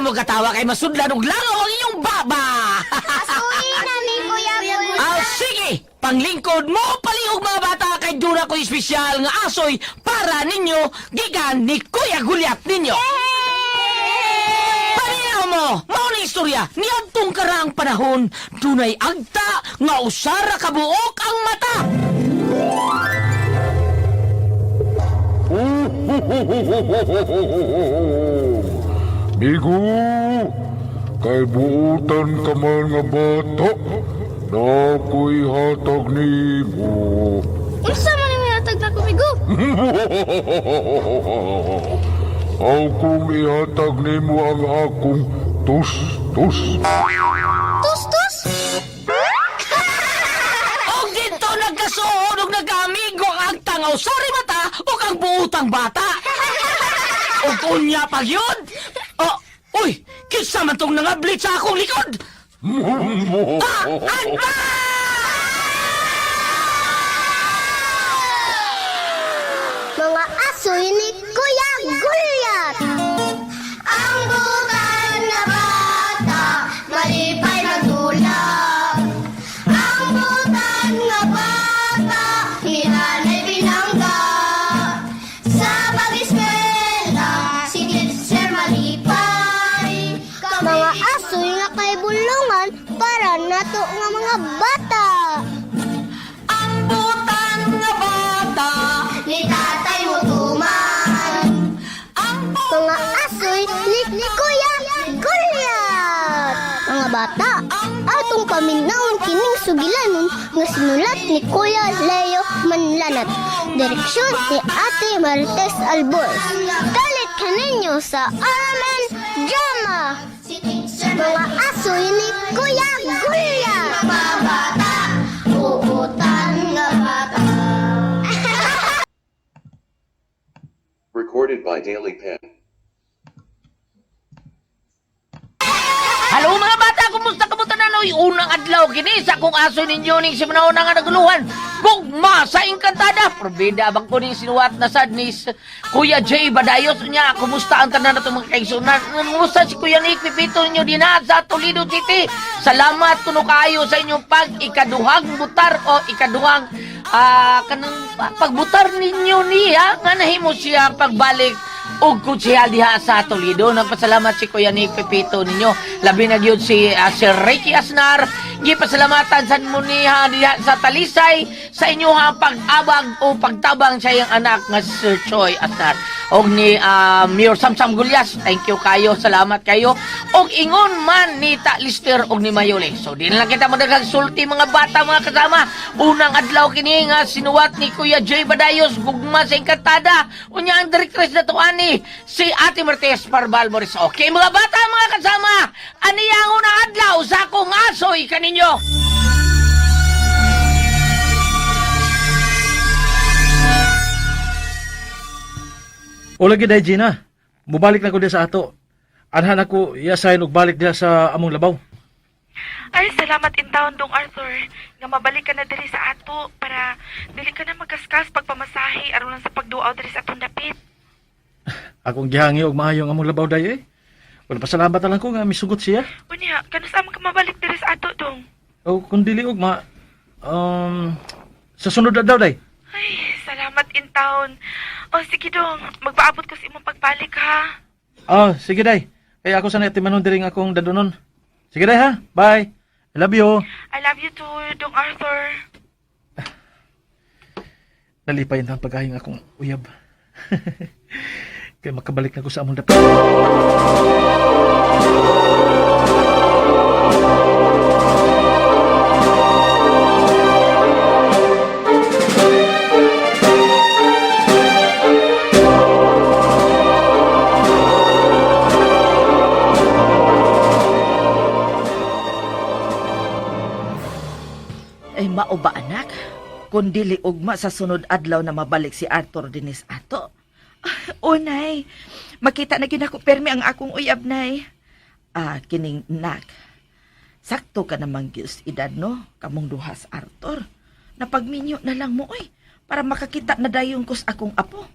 mo katawa kay masudlan og langaw ang inyong baba. Asuhin na ni Kuya Bulong. Sige, panglingkod mo palihog mga bata kay dura ko espesyal nga asoy para ninyo gigan ni Kuya Gulyat ninyo. Pareho mo, mauna istorya, niadtong karang panahon, dunay agta nga usara kabuok ang mata. Migo, kay buutan ka man nga bata, na ako'y hatag nimo. Unsa man yung hatag na kumigo? Akong ihatag nimo ang akong tus-tus. Tus-tus? Og dito nagkasuod og nagamigo ang tangaw sari mata o kang buutang bata. Og unya pag yun. Uy, kinsa man tong nangablit sa akong likod. Mga asoy ni Kuya Gulyat. Ang butan na bata, malipay nagdulag. Ang butan na bata, hinanay binangga. Sa pag-eskwela, si Teacher malipay. Mga asoy nga kay bulungan para nato nga mga bata. Ang butan nga bata. Ni tatay mo tuman. Mga asoy ni Kuya Gulyat. Mga bata, atong paminawon kining sugilanon nga sinulat ni Kuya Leo Manlanat. Direksyon ni Ate Marites Albors. Kalit kaninyo sa RMN Drama. Mga asoy ni Kuya Gulyat. Mga bata, uutan nga bata. Recorded by Daily Pen. Halo mga bata, kumusta kamusta na noy? Unang adlaw kini sa kung aso ninyo ning simanahon nga naguluhan. Gugma sa Encantada. Probida bang ko ning sinuwat na sad ni Kuya Jay Badayos niya. Kumusta ang tanan nato mga kaigsunan? Kumusta si Kuya Nick Pipito ninyo dinha sa Toledo City? Salamat kuno kayo sa inyong ikaduhang butar o ikaduhang kanang pagbutar ninyo niya nga nahimo siya pagbalik og kutsihal diha sa Toledo. Nagpasalamat si Kuya Nick Pepito ninyo. Labi na gyud si Sir Ricky Asnar. Gipasalamatan sa muniha diha sa Talisay sa inyoha pag-abag o pagtabang sa iyang anak nga si Sir Choi Asnar. Og ni Mayor Samsam Gulyas. Thank you kayo. Salamat kayo. Og ingon man ni Ta Lister og ni Mayole. So di na lang kita madagang sulti mga bata mga kasama. Unang adlaw kini nga sinuwat ni Kuya Jay Badayos gugma sa Encantada. Unya ang directress na to ani si Ate Martes Parbal Moris. Okay mga bata mga kasama. Ani ang unang adlaw sa akong asoy kaninyo. O lagi day Gina, mubalik na ko diya sa ato. Anhan ako iasayin og balik diya sa among labaw. Ay, salamat in town dong Arthur. Nga mabalik ka na diri sa ato para dili ka na magkaskas pagpamasahe aron lang sa pagduaw diri sa atong dapit. Akong gihangi og maayo ang among labaw day eh. Wala pasalamat na lang ko nga misugot siya. Unya, kanus ka mabalik diri sa ato dong. O kung dili og sa sunod na daw day. Ay, salamat in town. O sige dong, magpaabot ko sa imong pagbalik ha. Sige day. Kaya ako sanay timanon diri nga akong dadunon. Sige day ha. Bye. I love you. I love you too, dong Arthur. Nalipayin ang pagkahing akong uyab. Kaya makabalik na ko sa among dapit. Ay mao ba anak? Kung dili ugma sa sunod adlaw na mabalik si Arthur dinis ato. O nay, makita na gyud ako permi ang akong uyab nay. Kining nak. Sakto ka namang gyud edad no, kamong duha sa Arthur. Napagminyo na lang mo oy para makakita na dayon ko sa akong apo.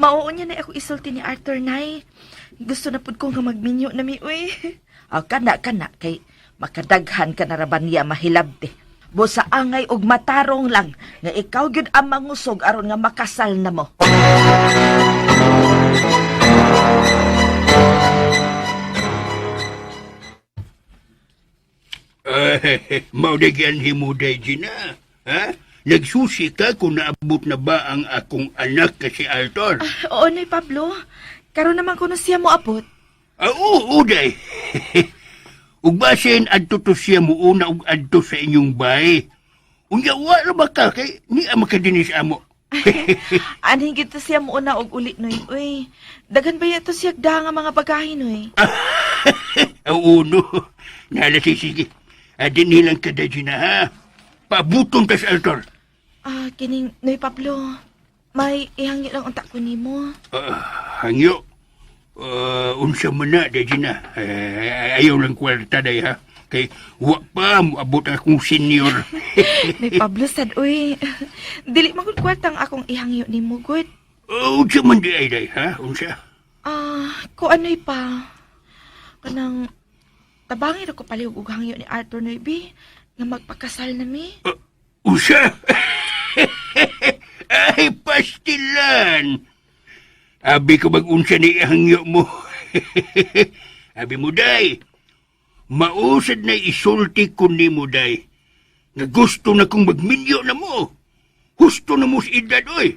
Mao niya na ako isulti ni Arthur nay. Gusto na pud ko nga magminyo na mi, uy. Kana, kay makadaghan ka na raban niya mahilabde. Busa angay og matarong lang nga ikaw gyud ang mangusog aron nga makasal na mo. Maudagyan himuday, Gina. Ha? Nagsusi ka kung naabot na ba ang akong anak ka si Arthur? Oo, Noy Pablo. Karon naman ko na siya mo abot. Oo, day. Ug basin adto to siya mo una ug adto sa inyong bay. Unya wala ba ka kay ni makadinis amo? Anhin gito siya mo una og uli, Noy. Uy, daghan ba yato siya nga mga bagahe, Noy? Oo, no. Nalasi, sige. Adin nilang ka da, Gina, ha? Pabuton ka sa Arthur. Kining Noy Pablo. May ihangit lang unta ko nimo. Hangyo. Unsa man na, da, Gina. Ayaw lang kwarta, day, ha? Kay wa pa mo abot akong senior. Noy Pablo sad, uy. Dili magud kwartang akong ihangyo nimo, good. Unsa man di ay, day, ha? Unsa? Ko ano'y pa. Kanang tabangin ako palihog og hangyo ni Arthur, Noy B. Nga magpakasal na mi. Unsa? Ay, pastilan. Abi ko mag-unsa ni hangyo mo. Abi mo, day. Mausad na isulti ko ni mo, day. Nga gusto na kong magminyo na mo. Gusto na mo sa edad, oy.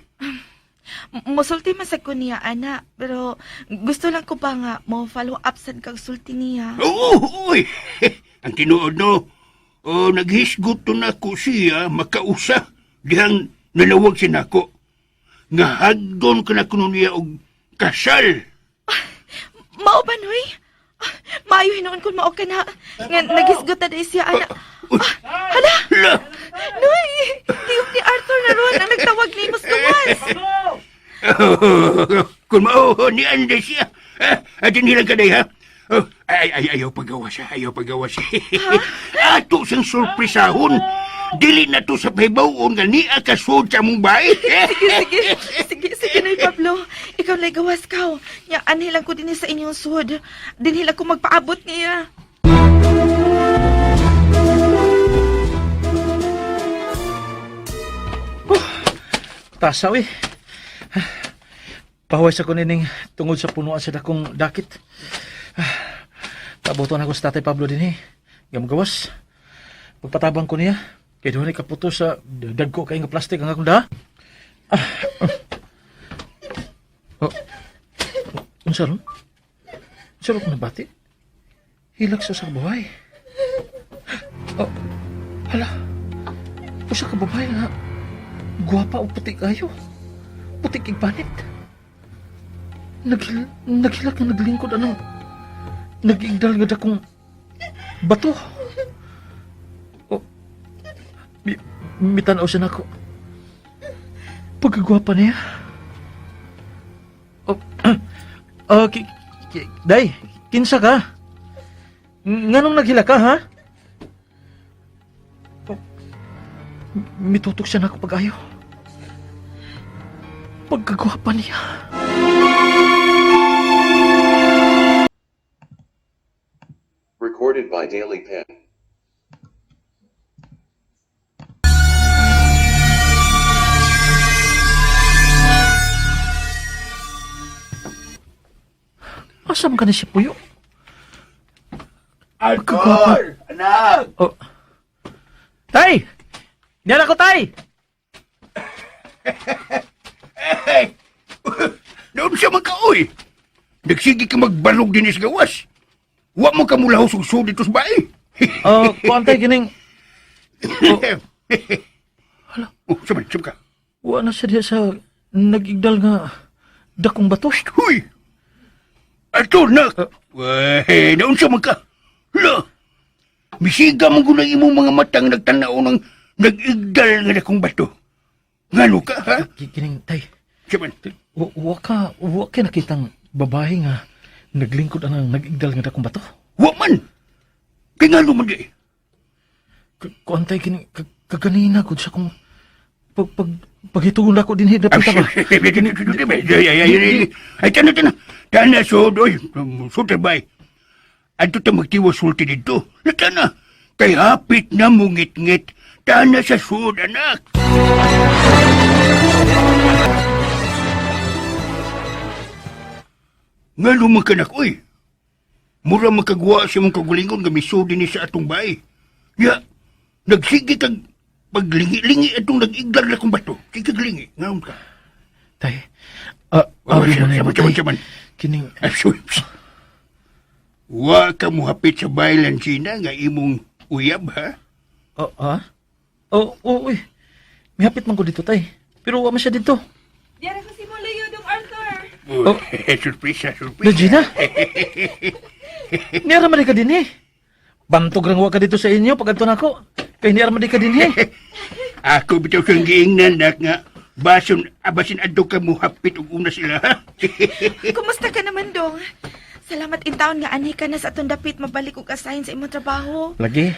Musulti man sa ko niya, ana. Pero gusto lang ko pa nga mo follow up sad kag sulti niya. Oo, oy. Ang tinuod, no? Naghisgot to na ko siya makausa. Dihang nalawag siya nako. Nga hagdon ka na kuno niya og kasal. Mao ba, Noy? Maayo hinoon kung mao ka na. Nga nagisgot na siya, ana. Hala! La! Noy! Tiyok ni Arthur na ron ang nagtawag ni Mas Gawas. Kung mao ni anda siya. Atin nilang kaday, ha? Ayaw pagawas, ha? Ayaw pagawas. Ato siyang surprisahon. Dili na to sa pahibawon nga ni akasod sa mong bahay. Sige, Noy Pablo. Ikaw lay gawas ka. Nya, anhilang ko din sa inyong sud. Dinhilang ko magpaabot niya. Tasaw eh. Pahuway sa kunining tungod sa punuan sa dakong dakit. Pabuton ako sa Tatay Pablo din eh. Gamgawas. Pagpatabang ko niya. Kaya doon ay kaputo sa dagko kayo nga plastik ang akong da. Unsa ron? Unsa ron ko nabati? Hilag sa buhay. Hala. Usa ka babae nga. Guwapa o puti kayo. Puti kigbanit. Naghilak na naglingkod anong nag-igdal nga dakong bato. Mitanaw siya na ako. Pagkagwapa niya. Day, kinsa ka? Nganong naghila ka, ha? Mitutok siya na ako pag-ayo. Pagkagwapa niya. Recorded by Daily Pen. Asam ka na si Puyo? Arthur! Anak! Tay! Diyan ako, Tay! Doon siya magkaoy. Nagsigi ka magbalog din is gawas. Wa mo ka mula susud dito sa bae. Kuan Tay, gining... Hala. Saman ka. Wa na siya diya sa nag-igdal nga dakong batos. Huy! Arthur, nak! Naon siya magka. Hala! Misiga mong gulay imong mga matang nagtanaw ng nag-igdal nga dakong bato. Ngano ka, ha? Gining, Tay. Saman. Wa ka nakitang babae nga naglingkod ang nag-igdal nga dakong bato. Wa man! Kaya ngano man di. Kuan Tay, gining... Kaganina ko sa kung paghitugon ako din dapat ba? Ay, tanan. Tana, sod, oy. Sutabay. Ato ta magtiwa sulti dito. Tana, kay hapit na mungit-ngit. Tana sa sud, anak. Nga lumakanak, oy. Mura makagwa siya mong kagulingon nga misudi ni sa atong bay. Ya, nagsige kag paglingi-lingi atong nag-iglar na kong bato. Sige lingi, ngayon ka. Tay, abi mo na yun, tay. Saman. Kining, Wa ka mo hapit sa baylan Sina nga imong uyab, ha? uy. May hapit man ko dito, tay. Pero wala man siya dito. Diyan ko si Molayo dong Arthur. Oh. Surpresa. Na, Gina? Niyara man di ka din eh. Bantog rang wa ka dito sa inyo pag na ako. Kaya niyara man di ka din eh. Ako bitaw siyang giingnan nga abasin adto ka mo hapit ug una sila, ha? Kumusta ka naman, Dong? Salamat in taon nga anhi ka na sa atong dapit mabalik og assign sa imong trabaho. Lagi.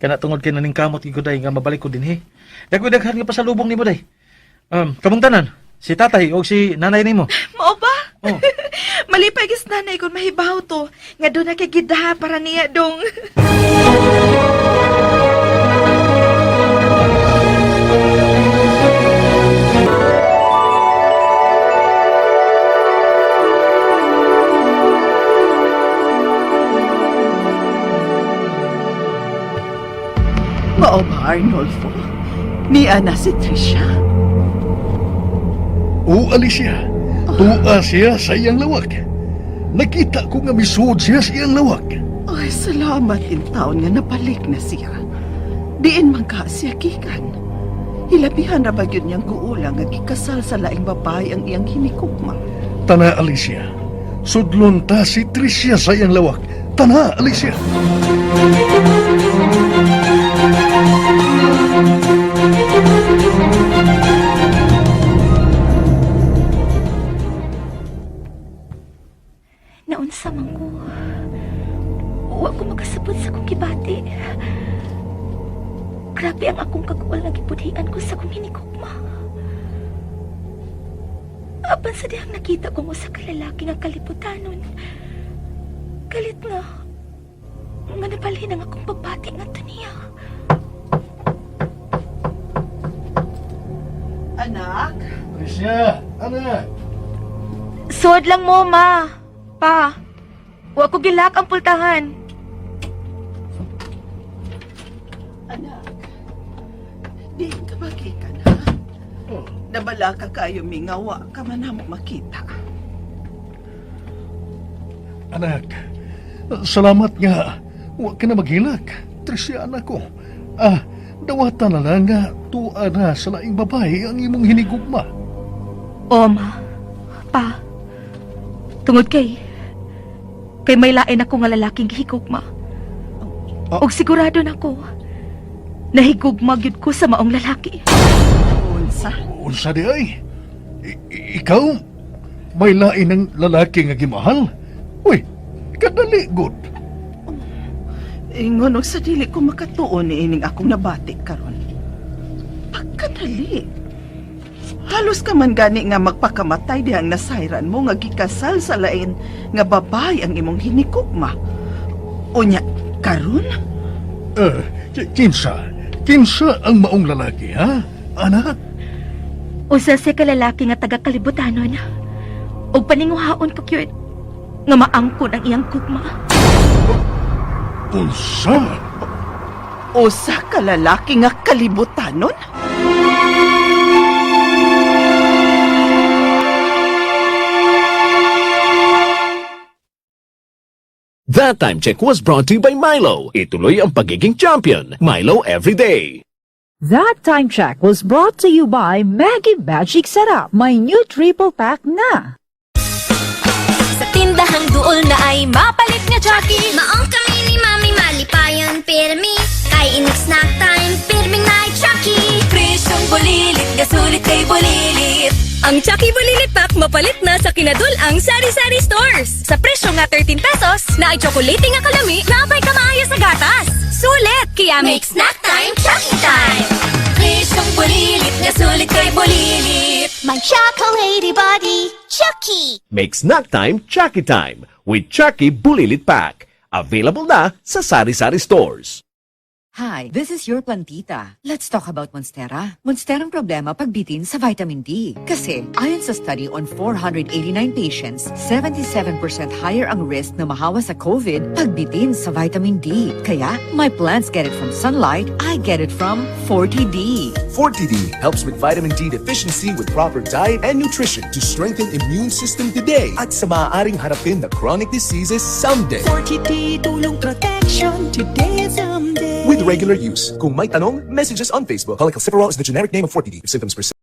Kana tungod kay naning kamot ko day nga mabalik ko din eh. Daghan nga pasalubong nimo day. Kamong tanan, si tatay o si nanay nimo. Mao ba? Oh. Malipay gis nanay kung mahibaw to. Nga doon na kay gidha para niya, Dong. Mao ba, Arnolfo? Niya na si Tricia. O Alicia, tuwa siya sa iyang lawak. Nakita ko nga misud siya sa iyang lawak. Ay, salamat in taon nga napalik na siya. Diin man ka siya gikan. Hilabihan na ba yun niyang guulang nga gikasal sa laing babae ang iyang hinikugma? Tana, Alicia. Sudlon ta si Tricia sa iyang lawak. Tana, Alicia. Naunsa man ko. Wa ko makasabot sa kong gibati. Grabe ang akong kaguwal nga gibudhian ko sa kong hinikugma. Apan sa dihang nakita ko mo sa kalalaki nga kalibutanon. Galit nga nabalhin ang akong babati nga taniya. Anak? Tricia, anak. Suod lang mo, ma. Pa, wa ko gilak ang pultahan. Anak, di ka makita na. Nabala ka kayo mingawa ka man na mo makita. Anak, salamat nga. Huwag ka na maghilak. Tricia, anak ko. Dawata na lang nga tuwa na sa laing babae ang imong hinigugma. O, ma. Pa. Tungod kay may lain ako nga lalaking higugma. Og sigurado na ko nahigugma gyud ko sa maong lalaki. Unsa? Unsa di ay? Ikaw? May lain ng lalaki nga gimahal? Uy, kadali good. Ingon og sa dili ko makatuon ni ining akong nabati karon. Pagkadali. Halos ka man gani nga magpakamatay dihang nasayran mo nga gikasal sa lain nga babay ang imong hinikugma. Unya, karon? Kinsa ang maong lalaki, ha? Anak? Usa si kalalaki nga taga kalibutanon. Og paninguhaon ko kyud nga maangkon ang iyang kugma. Unsa? Usa ka lalaki nga kalibutanon? That Time Check was brought to you by Milo. Ituloy ang pagiging champion. Milo every day. That Time Check was brought to you by Maggie Magic Sarap. May new triple pack na. Sa tindahang duol na ay mapalit nga Chucky. Maong kami ni Mami malipayon pirmi. Kay inig snack time, pirming na Chucky. Presyong bulilit, gasulit kay bulilit. Ang Chucky Bulilit Pack mapalit na sa kinadul ang sari-sari stores. Sa presyo nga 13 pesos, na ay chocolate nga kalami, na apay kamaaya sa gatas. Sulit! Kaya Make snack time, Chucky time. presyong bulilit, gasulit kay bulilit. My chocolate body, Chucky. Make snack time Chucky time with Chucky Bulilit Pack. Available na sa sari-sari stores. Hi, this is your plantita. Let's talk about Monstera. Monstera ang problema pagbitin sa vitamin D. Kasi, ayon sa study on 489 patients, 77% higher ang risk na mahawa sa COVID pagbitin sa vitamin D. Kaya, my plants get it from sunlight, I get it from 40D. 40D helps with vitamin D deficiency with proper diet and nutrition to strengthen immune system today at sa maaaring harapin na chronic diseases someday. 40D, tulong protection today and someday. With regular use. Kung may tanong, message us on Facebook. Polycalciferol is the generic name of 40D. If symptoms persist,